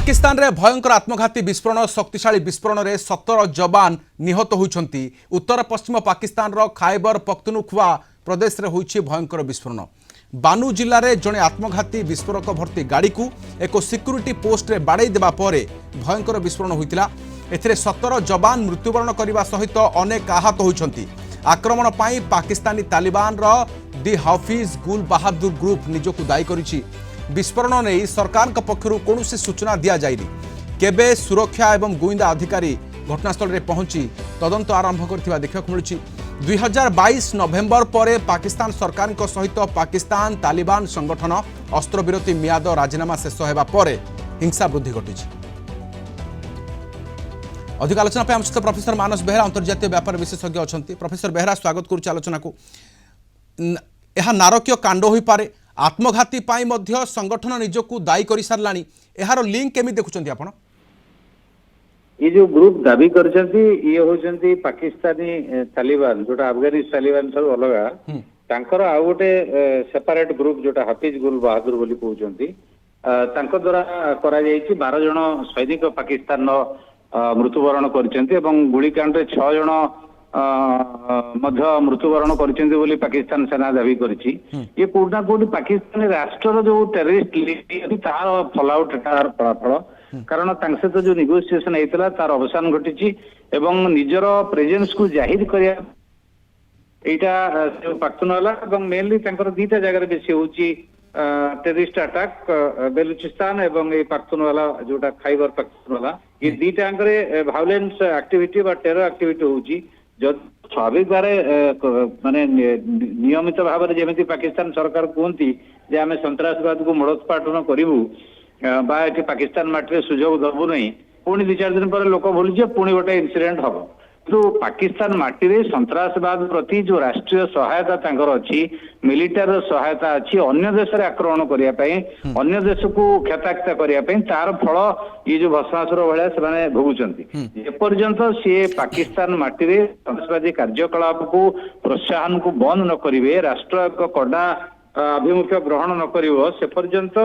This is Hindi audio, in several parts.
पाकिस्तान रे भयंकर आत्मघाती विस्फोरण शक्तिशाली विस्फोरण रे 17 जवान निहत होइछंती। उत्तर पश्चिम पाकिस्तान रो खैबर पख्तूनख्वा प्रदेश रे होइछि भयंकर विस्फोरण। बानू जिल्ला रे जणे आत्मघाती विस्फोरक भर्ती गाड़ी को एक सिक्यूरिटी पोस्ट रे बाड़ई देबा परे भयंकर विस्फोरण होइतिला। एथिरे 17 जवान मृत्युवरण करने सहित अनेक आहत होइछंती। आक्रमण पाई पाकिस्तानी तालिबान रो दी हाफिज गुल बहादुर ग्रुप निजको दायी करिछि। विस्फोरण नहीं सरकार पक्षर कौन सूचना दि जाइनि। केबे सुरक्षा एवं गुइंदा अधिकारी घटनास्थल में पहुंची तदंत आरंभ कर देखा मिलूँ। 2022 नवेम्बर पर पाकिस्तान सरकार सहित पाकिस्तान तालिबान संगठन अस्त्रविरति मियाद राजीनामा शेष होगा पर हिंसा वृद्धि घटी। अधिक आलोचना आम सहित प्रोफेसर मानस बेहरा अंतर्जातीय व्यापार विशेषज्ञ अच्छा। प्रोफेसर बेहरा स्वागत करुच्ची आलोचना को। यह नारकीय कांड हो पारे आत्मघाती पाई मध्य संगठन निजको दायी कर सारानी। यार लिंक केमी देखुं आपण? ये जो ग्रुप दाबी करछंती ये होछंती पाकिस्तानी तालिबान जोटा अफगानी तालिबान सब अलगा तांकर आ गोटे सेपरेट ग्रुप जोटा हाफिज गुल बहादुर बोली कहउछंती तांको द्वारा करा जायछि। 12 जण सैनिक पाकिस्तान मृत्युवरण करछंती एवं गुलिकांड 6 जण मध्य मृत्युवरण करछंती बोली पाकिस्तान सेना दाबी करछि। ये कोडना कोड पाकिस्तान राष्ट्र जो टेररिस्ट लीग तार फॉलोआउट तार फलाफल कारण तांसे तो जो नेगोशिएशन हेतला तार अवसान घटिछि एवं निजर प्रेजेंस को जाहिर करिया एटा पख्तूनख्वा एवं मेनली तांकर दीटा जगह रे बेसी होछि टेररिस्ट अटैक बेलूचिस्तान एवं ए पख्तूनख्वा जोटा खैबर पख्तूनख्वा ये दीटा अंगरे वायलेंस एक्टिविटी बा टेरर एक्टिविटी होछि। स्वाभाविक भाव माने नियमित भाव में जमी पाकिस्तान सरकार कहती जे आम सन्त्रासवाद को मूलोत्पाटन करूँ बा ये पाकिस्तान माटी सुजोग दबू नहीं पुणी 2-4 दिन पर लोक भूलि पुणी गोटे इनसीडेंट हम तो पाकिस्तान माटी रे सन्त्रासवाद प्रति जो राष्ट्रीय सहायता तांकर अच्छी मिलिटारी सहायता अच्छी अन्य देश रे आक्रमण करिया पई अन्य देश को क्षताक्त करिया पई तार फल ये जो भस्मासुर भलिया से माने भोगुचंती। जे पर्यंत से पाकिस्तान माटी रे सन्त्रासवादी कार्यकलाप को प्रोत्साहन को बंद न करिवे राष्ट्र एक कड़ा अभिमुख्य ग्रहण न करिवो से पर्यंत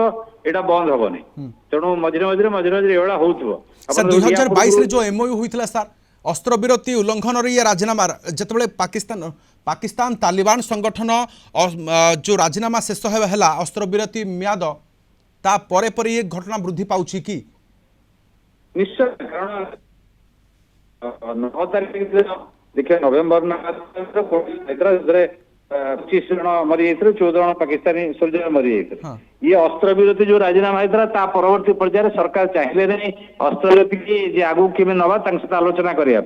एटा बंद होबनी। तेणु मझिरे मझिरे एवळा होउथबो। सर 2022 रे जो एमओयू होइतला सर अस्त्रविरति उल्लंघन रे ये राजीनामा जतबेले पाकिस्तान तालिबान संगठन जो राजीनामा शेष है अस्त्रविरति म्याद ता परे परे ये घटना वृद्धि पाउछि कि? निश्चय कारण 9 तारीख देखिए नवेम्बर 25 जन मरी जाते 14 जन पाकिस्तानी सोल्जर मरी जाते। ये अस्त्र विरति जो राजीनामा होता परवर्ती पर्यायर सरकार चाहिए नहीं अस्त्र विरति की आगू केमी नवा सहित आलोचना करने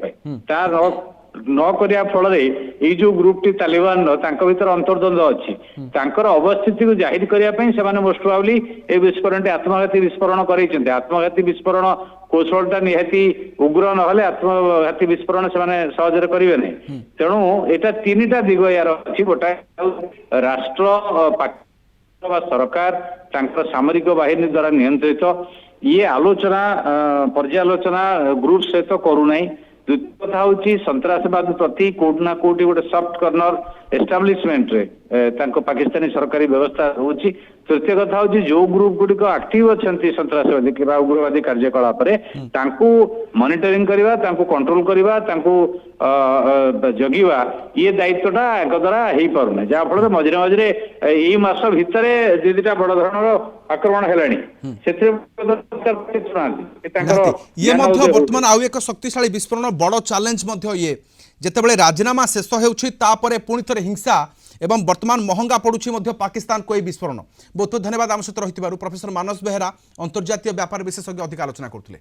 न करिया फल ये जो ग्रुप टी तालिबान भीतर अंतर्द्वंद अच्छी अवस्थिति को जाहिर करने मोस्ट प्रोबेबली ए विस्फोरण आत्मघाती विस्फोरण कर आत्मघाती विस्फोरण कौशलटा निहाती उग्र ना आत्मघाती विस्फोरण से सहज करेंगे नहीं। तेणु यहाँ 3टा दिग यार अच्छी गोटा राष्ट्र सरकार सामरिक बाहिनी द्वारा नियंत्रित ये आलोचना पर्यालोचना ग्रुप सहित करूना। द्वितीय कथा हूँ सन्त्रासवाद प्रति कोटना कोटी गोटे सफ्ट कर्नर एस्टाब्लिशमेंट रे पाकिस्तानी सरकारी व्यवस्था होची। तृतीय कथा हूँ जो ग्रुप गुड़िक एक्टिव अच्छा सन्त्रासवादी कि उग्रवादी कार्यकलाप मॉनिटरिंग करवा कंट्रोल करवा जगिवा ये दायित्वटा एक द्वारा हो पारना जहाँफल मझे मझे यही मास भितर 2-2टा बड़ धरण आक्रमण ये वर्तमान आउ एक शक्तिशाली विस्फोरण बड़ चैलेंज ये जितेबाला राजीनामा शेष होता पुणी थे हिंसा एवं वर्तमान महंगा पड़ुछि पाकिस्तान को विस्फोरण। बहुत बहुत धन्यवाद आम सहित रही प्रोफेसर मानस बेहरा अंतर्जातीय व्यापार विशेषज्ञ अधिक आलोचना करते।